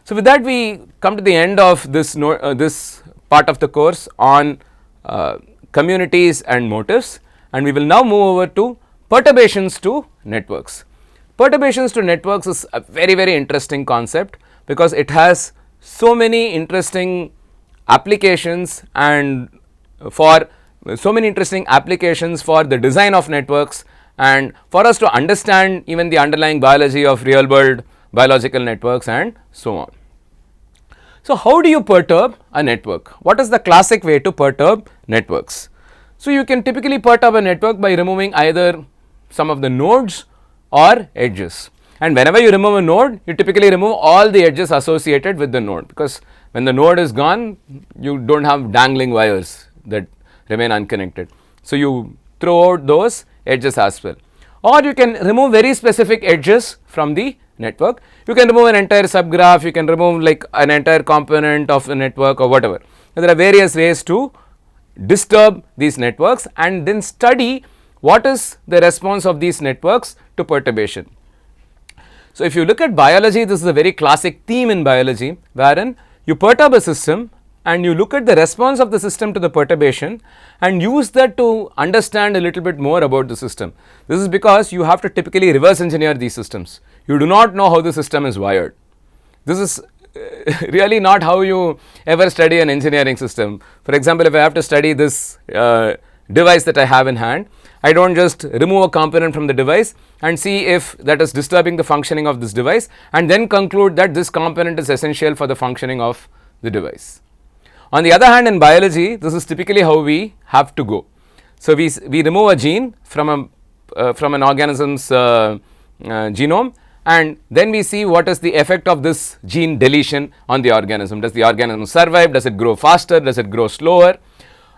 So, with that we come to the end of this this part of the course on communities and motives, and we will now move over to perturbations to networks. Perturbations to networks is a very interesting concept because it has so many interesting applications and for the design of networks, and for us to understand even the underlying biology of real world biological networks and so on. So, how do you perturb a network? What is the classic way to perturb networks? So, you can typically perturb a network by removing either some of the nodes or edges, and whenever you remove a node, you typically remove all the edges associated with the node, because when the node is gone, you do not have dangling wires that remain unconnected. So, you throw out those edges as well, or you can remove very specific edges from the network. You can remove an entire subgraph, you can remove like an entire component of a network or whatever. There are various ways to disturb these networks and then study what is the response of these networks to perturbation. So, if you look at biology, this is a very classic theme in biology, wherein you perturb a system and you look at the response of the system to the perturbation and use that to understand a little bit more about the system. This is because you have to typically reverse engineer these systems. You do not know how the system is wired. This is really not how you ever study an engineering system. For example, if I have to study this device that I have in hand, I do not just remove a component from the device and see if that is disturbing the functioning of this device and then conclude that this component is essential for the functioning of the device. On the other hand, in biology, this is typically how we have to go. So, we remove a gene from an organism's genome, and then we see what is the effect of this gene deletion on the organism. Does the organism survive? Does it grow faster? Does it grow slower?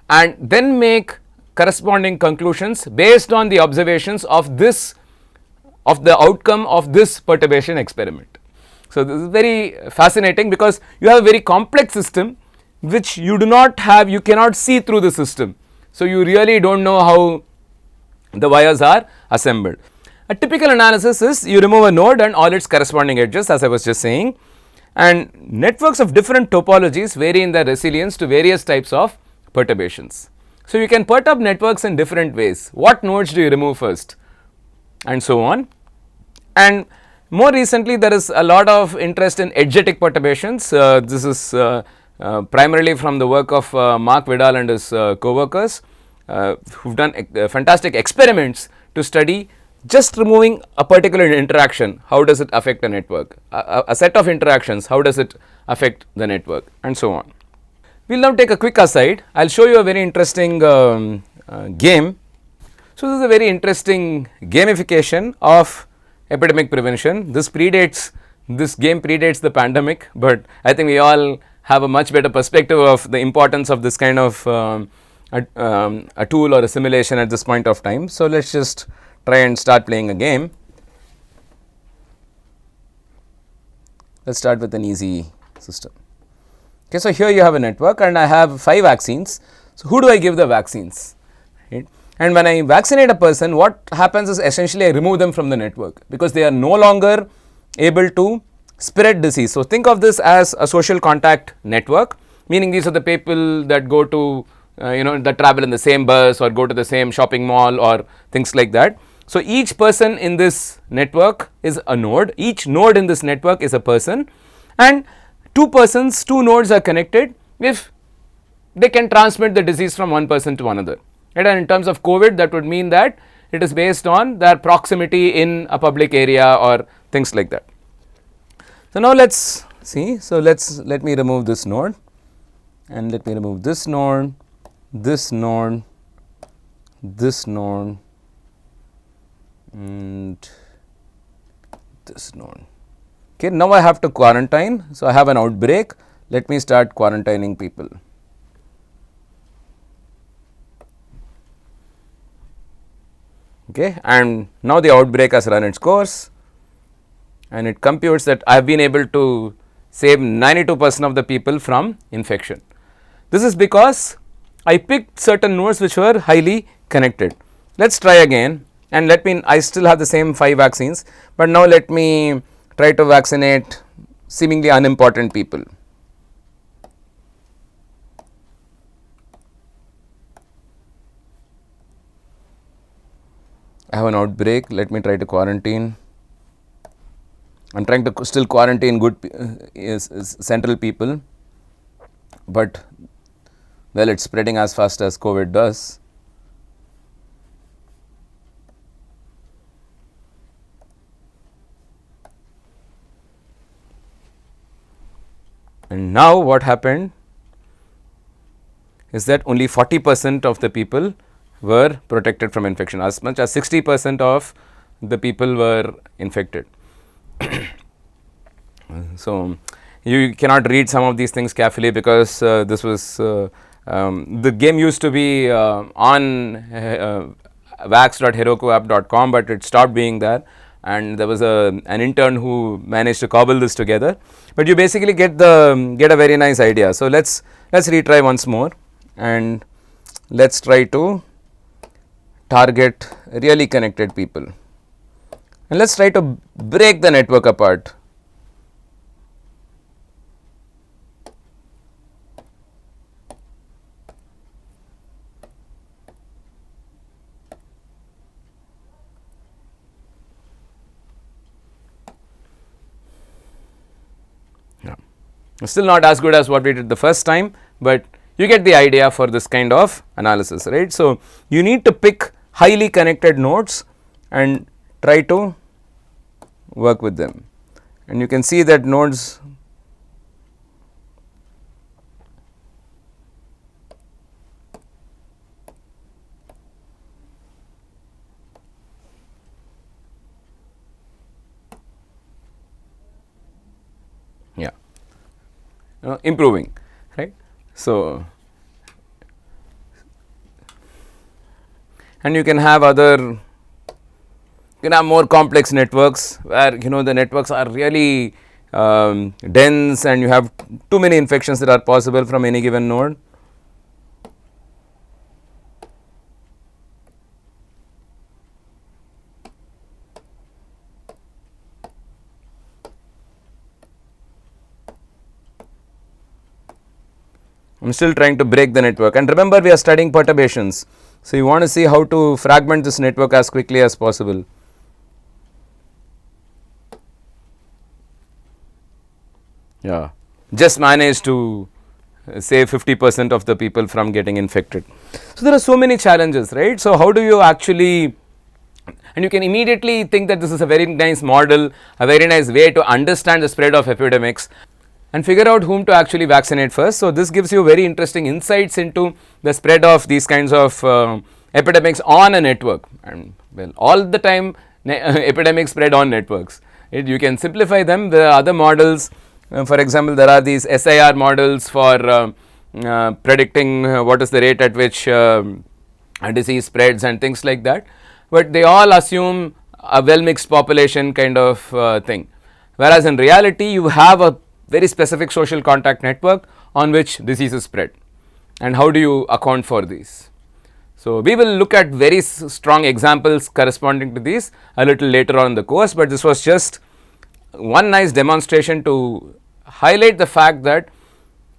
And then make corresponding conclusions based on the observations of the outcome of this perturbation experiment. So, this is very fascinating because you have a very complex system which you do not have, you cannot see through the system. So, you really do not know how the wires are assembled. A typical analysis is you remove a node and all its corresponding edges, as I was just saying, and networks of different topologies vary in their resilience to various types of perturbations. So, you can perturb networks in different ways. What nodes do you remove first, and so on. And more recently, there is a lot of interest in edgetic perturbations. This is primarily from the work of Mark Vidal and his co-workers, who have done fantastic experiments to study just removing a particular interaction, how does it affect a network, a set of interactions, how does it affect the network, and so on. We will now take a quick aside. I will show you a very interesting game. So, this is a very interesting gamification of epidemic prevention. This game predates the pandemic, but I think we all have a much better perspective of the importance of this kind of a tool or a simulation at this point of time. So, let us just try and start playing a game. Let us start with an easy system. Okay, so here you have a network and I have 5 vaccines. So, who do I give the vaccines? Right? And when I vaccinate a person, what happens is essentially I remove them from the network because they are no longer able to spread disease. So, think of this as a social contact network, meaning these are the people that go to that travel in the same bus or go to the same shopping mall or things like that. So, each person in this network is a node, each node in this network is a person, and two nodes are connected if they can transmit the disease from one person to another. Right? And in terms of COVID, that would mean that it is based on their proximity in a public area or things like that. So, now let us see. So, let me remove this node and let me remove this node, this node, this node and this node. Okay, now I have to quarantine. So, I have an outbreak. Let me start quarantining people. Okay, and now the outbreak has run its course and it computes that I have been able to save 92% of the people from infection. This is because I picked certain nodes which were highly connected. Let us try again, and I still have the same 5 vaccines, but now let me try to vaccinate seemingly unimportant people. I have an outbreak, let me try to quarantine. I am trying to still quarantine good central people, but well, it's spreading as fast as COVID does. And now what happened is that only 40% of the people were protected from infection, as much as 60% of the people were infected. So, you cannot read some of these things carefully, because this was the game used to be on vax.herokuapp.com, but it stopped being there, and there was an intern who managed to cobble this together, but you basically get a very nice idea. So, let's retry once more, and let's try to target really connected people, and let's try to break the network apart. Still not as good as what we did the first time, but you get the idea for this kind of analysis, right. So, you need to pick highly connected nodes and try to work with them, and you can see that nodes improving, right. So, and you can have more complex networks, where the networks are really dense, and you have too many infections that are possible from any given node. I am still trying to break the network, and remember, we are studying perturbations. So, you want to see how to fragment this network as quickly as possible. Yeah, just managed to save 50% of the people from getting infected. So, there are so many challenges, right. So, how do you actually, and you can immediately think that this is a very nice model, a very nice way to understand the spread of epidemics and figure out whom to actually vaccinate first. So, this gives you very interesting insights into the spread of these kinds of epidemics on a network, and well, all the time epidemics spread on networks. You can simplify them. There are other models, for example, there are these SIR models for predicting what is the rate at which a disease spreads and things like that, but they all assume a well mixed population kind of thing, whereas in reality you have a very specific social contact network on which diseases spread, and how do you account for these. So, we will look at very strong examples corresponding to these a little later on in the course, but this was just one nice demonstration to highlight the fact that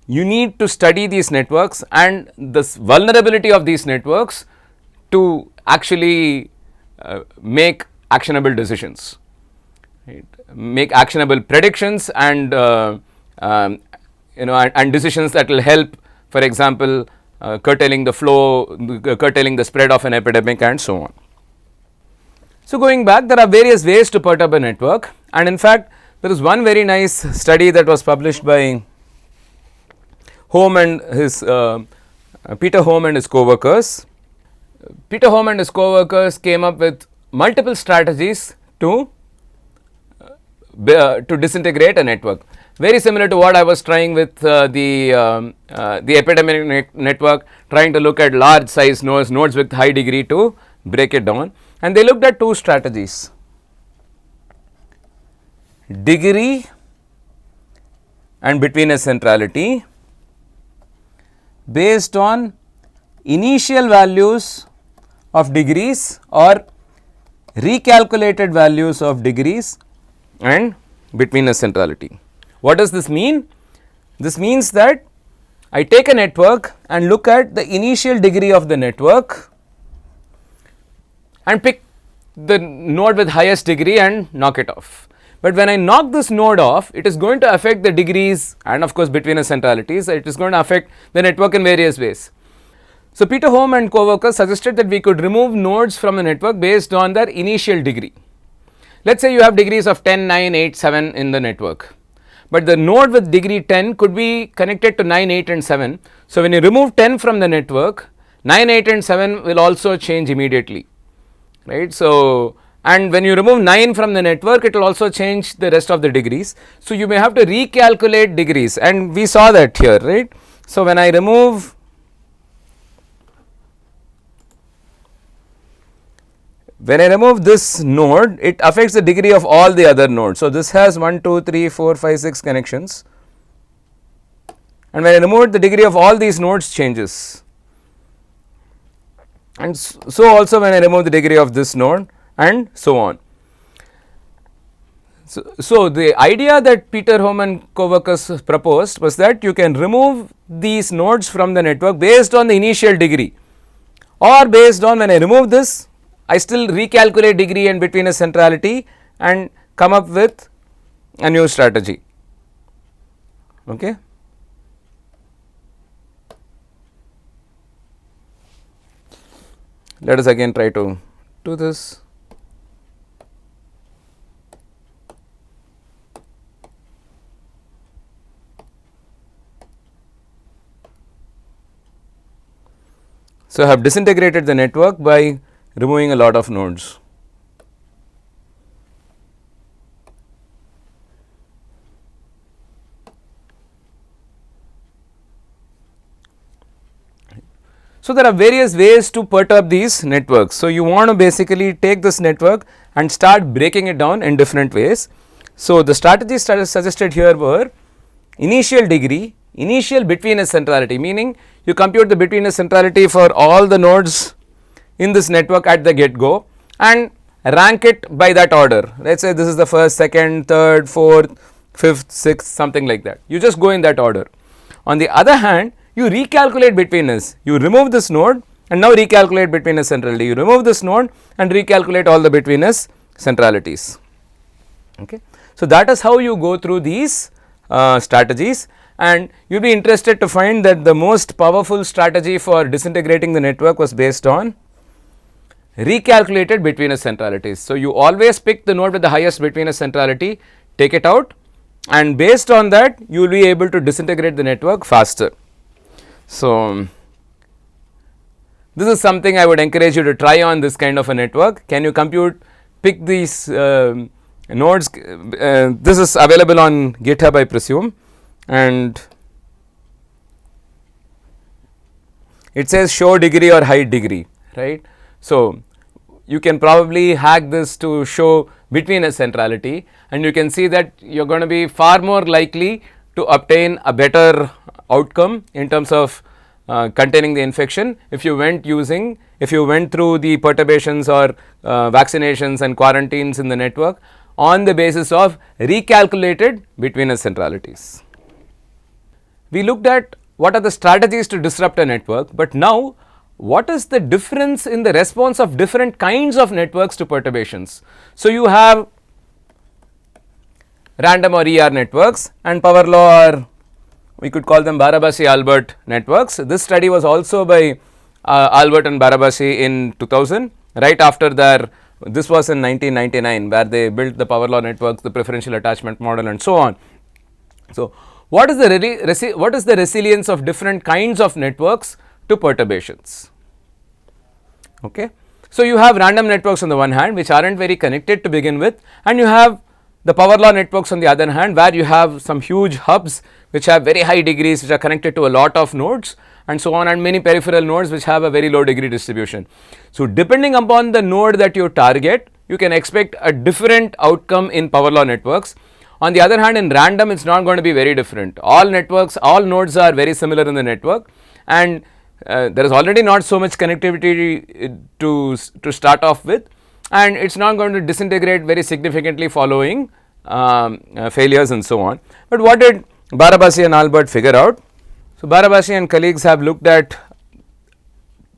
you need to study these networks and the vulnerability of these networks to actually make actionable decisions. Right. Make actionable predictions and and decisions that will help, for example, curtailing the flow, curtailing the spread of an epidemic, and so on. So, going back, there are various ways to perturb a network, and in fact, there is one very nice study that was published by Home and his Peter Home and his co-workers. Peter Home and his co-workers came up with multiple strategies to disintegrate a network, very similar to what I was trying with the epidemic network, trying to look at large size nodes with high degree to break it down, and they looked at two strategies: degree and betweenness centrality, based on initial values of degrees or recalculated values of degrees and betweenness centrality. What does this mean? This means that I take a network and look at the initial degree of the network and pick the node with highest degree and knock it off. But when I knock this node off, it is going to affect the degrees and of course between centralities. It is going to affect the network in various ways. So, Peter Holm and co-workers suggested that we could remove nodes from the network based on their initial degree. Let us say you have degrees of 10, 9, 8, 7 in the network, but the node with degree 10 could be connected to 9, 8 and 7. So, when you remove 10 from the network, 9, 8 and 7 will also change immediately, right. So, and when you remove 9 from the network, it will also change the rest of the degrees. So, you may have to recalculate degrees, and we saw that here, right. So, when I remove this node, it affects the degree of all the other nodes. So, this has 1, 2, 3, 4, 5, 6 connections, and when I remove it, the degree of all these nodes changes, and so also when I remove the degree of this node and so on. So, the idea that Peter Holm and co-workers proposed was that you can remove these nodes from the network based on the initial degree, or based on when I remove this, I still recalculate degree and between a centrality and come up with a new strategy. Okay. Let us again try to do this. So, I have disintegrated the network by removing a lot of nodes. So, there are various ways to perturb these networks. So, you want to basically take this network and start breaking it down in different ways. So, the strategies suggested here were initial degree, initial between centrality, meaning you compute the between centrality for all the nodes in this network at the get go and rank it by that order. Let us say this is the first, second, third, fourth, fifth, sixth, something like that. You just go in that order. On the other hand, you recalculate betweenness. You remove this node and now recalculate betweenness centrality. You remove this node and recalculate all the betweenness centralities. Okay. So, that is how you go through these strategies, and you will be interested to find that the most powerful strategy for disintegrating the network was based on recalculated betweenness centralities. So, you always pick the node with the highest betweenness centrality, take it out, and based on that you will be able to disintegrate the network faster. So, this is something I would encourage you to try on this kind of a network. Can you pick these nodes? This is available on GitHub, I presume, and it says show degree or hide degree, right. So, you can probably hack this to show betweenness centrality, and you can see that you are going to be far more likely to obtain a better outcome in terms of containing the infection if you went through the perturbations or vaccinations and quarantines in the network on the basis of recalculated betweenness centralities. We looked at what are the strategies to disrupt a network, but now what is the difference in the response of different kinds of networks to perturbations. So, you have random or ER networks and power law, or we could call them Barabasi-Albert networks. This study was also by Albert and Barabasi in 2000, right after this was in 1999 where they built the power law networks, the preferential attachment model and so on. So, what is the resilience of different kinds of networks to perturbations? Okay. So, you have random networks on the one hand which are not very connected to begin with, and you have the power law networks on the other hand where you have some huge hubs which have very high degrees, which are connected to a lot of nodes and so on, and many peripheral nodes which have a very low degree distribution. So, depending upon the node that you target, you can expect a different outcome in power law networks. On the other hand, in random it is not going to be very different. All nodes are very similar in the network, and there is already not so much connectivity to start off with, and it is not going to disintegrate very significantly following failures and so on. But what did Barabasi and Albert figure out? So, Barabasi and colleagues have looked at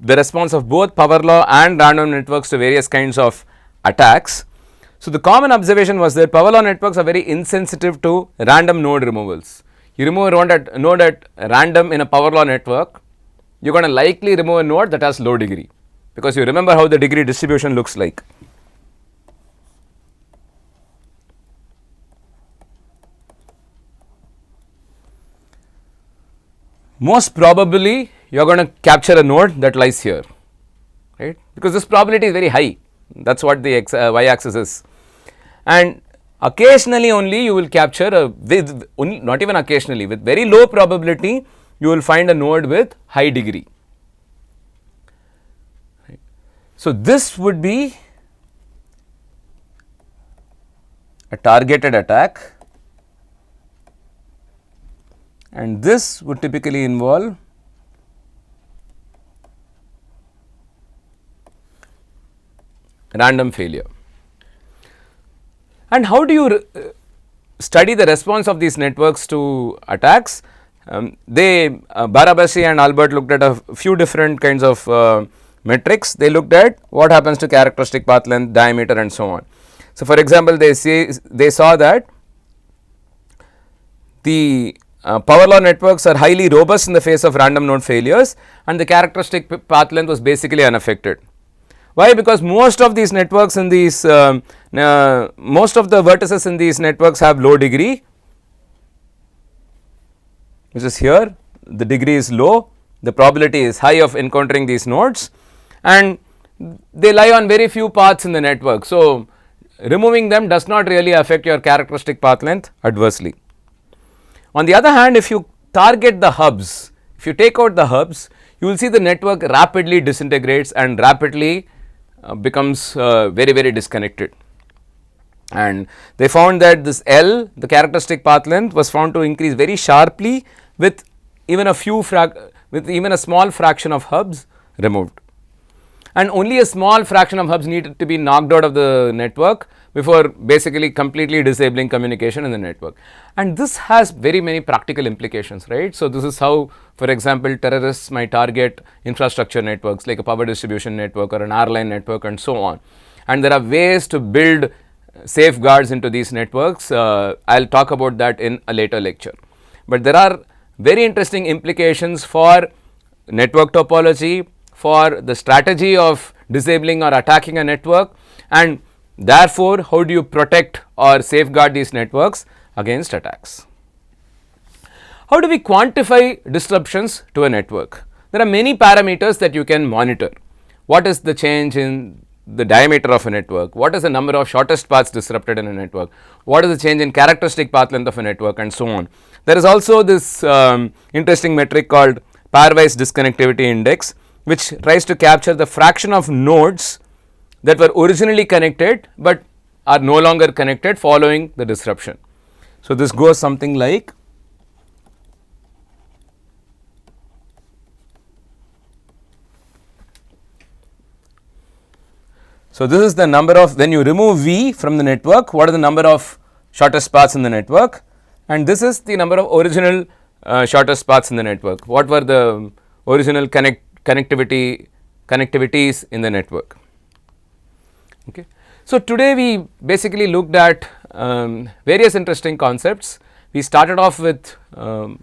the response of both power law and random networks to various kinds of attacks. So, the common observation was that power law networks are very insensitive to random node removals. You remove a node at random in a power law network, you are going to likely remove a node that has low degree, because you remember how the degree distribution looks like. Most probably you are going to capture a node that lies here, right, because this probability is very high. That is what the y axis is, and occasionally only you will capture not even occasionally, with very low probability you will find a node with high degree. Right. So, this would be a targeted attack, and this would typically involve random failure. And how do you study the response of these networks to attacks? Barabasi and Albert looked at a few different kinds of metrics. They looked at what happens to characteristic path length, diameter and so on. So, for example, they saw that the power law networks are highly robust in the face of random node failures, and the characteristic path length was basically unaffected. Why? Because most of these networks in these most of the vertices in these networks have low degree, which is here. The degree is low, the probability is high of encountering these nodes, and they lie on very few paths in the network. So, removing them does not really affect your characteristic path length adversely. On the other hand, if you target the hubs, if you take out the hubs, you will see the network rapidly disintegrates and rapidly becomes very disconnected. And they found that this L, the characteristic path length, was found to increase very sharply with even a small fraction of hubs removed, and only a small fraction of hubs needed to be knocked out of the network before basically completely disabling communication in the network. And this has very many practical implications, right. So, this is how, for example, terrorists might target infrastructure networks like a power distribution network or an airline network and so on. And there are ways to build safeguards into these networks. I will talk about that in a later lecture. But there are very interesting implications for network topology, for the strategy of disabling or attacking a network, and therefore, how do you protect or safeguard these networks against attacks? How do we quantify disruptions to a network? There are many parameters that you can monitor. What is the change in the diameter of a network? What is the number of shortest paths disrupted in a network? What is the change in characteristic path length of a network, and so on. There is also this interesting metric called pairwise disconnectivity index, which tries to capture the fraction of nodes that were originally connected but are no longer connected following the disruption. So, this goes something like so, this is the number of, when you remove V from the network, what are the number of shortest paths in the network, and this is the number of original shortest paths in the network. What were the original connectivities in the network. Okay. So, today we basically looked at various interesting concepts. We started off with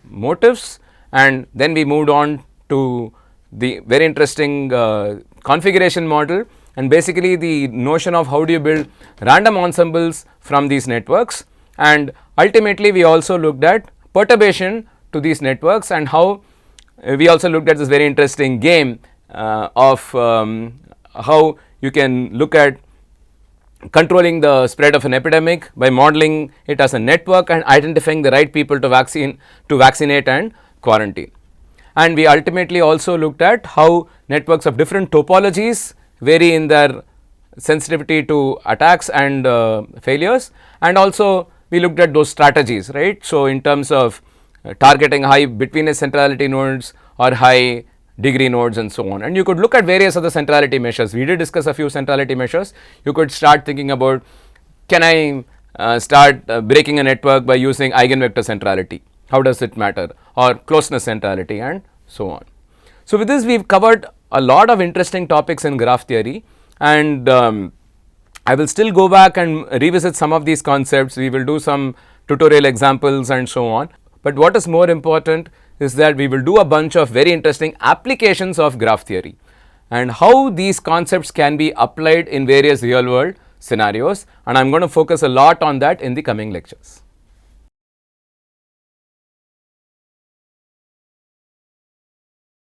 motives, and then we moved on to the very interesting configuration model, and basically the notion of how do you build random ensembles from these networks, and ultimately we also looked at perturbation to these networks, and how we also looked at this very interesting game of how you can look at controlling the spread of an epidemic by modeling it as a network and identifying the right people to vaccinate and quarantine. And we ultimately also looked at how networks of different topologies vary in their sensitivity to attacks and failures, and also we looked at those strategies, right. So, in terms of targeting high betweenness centrality nodes or high degree nodes and so on, and you could look at various other centrality measures. We did discuss a few centrality measures. You could start thinking about, can I start breaking a network by using eigenvector centrality. How does it matter? Or closeness centrality and so on. So, with this we have covered a lot of interesting topics in graph theory, and I will still go back and revisit some of these concepts. We will do some tutorial examples and so on. But what is more important is that we will do a bunch of very interesting applications of graph theory and how these concepts can be applied in various real world scenarios, and I am going to focus a lot on that in the coming lectures.